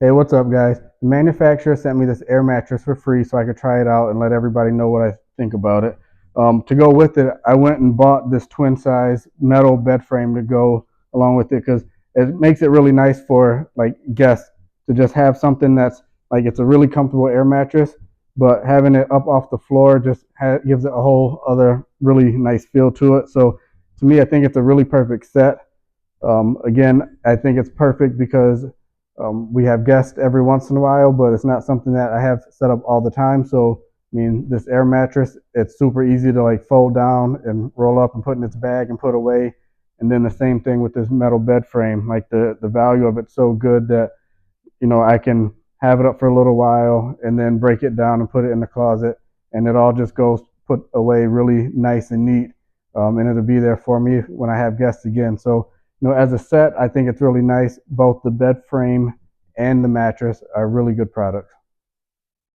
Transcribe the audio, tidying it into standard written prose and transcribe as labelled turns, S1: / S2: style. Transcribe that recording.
S1: Hey, what's up, guys? The manufacturer sent me this air mattress for free so I could try it out and let everybody know what I think about it. To go with it, I went and bought this twin size metal bed frame to go along with it because it makes it really nice for like guests to just have something that's like it's a really comfortable air mattress, but having it up off the floor just gives it a whole other really nice feel to it. So to me, I think it's a really perfect set. Again, I think it's perfect because we have guests every once in a while, but it's not something that I have set up all the time. So, I mean, this air mattress, it's super easy to like fold down and roll up and put in its bag and put away. And then the same thing with this metal bed frame. Like the value of it's so good that I can have it up for a little while and then break it down and put it in the closet, and it all just goes put away really nice and neat. And it'll be there for me when I have guests again. So, as a set, I think it's really nice. Both the bed frame and the mattress are really good products.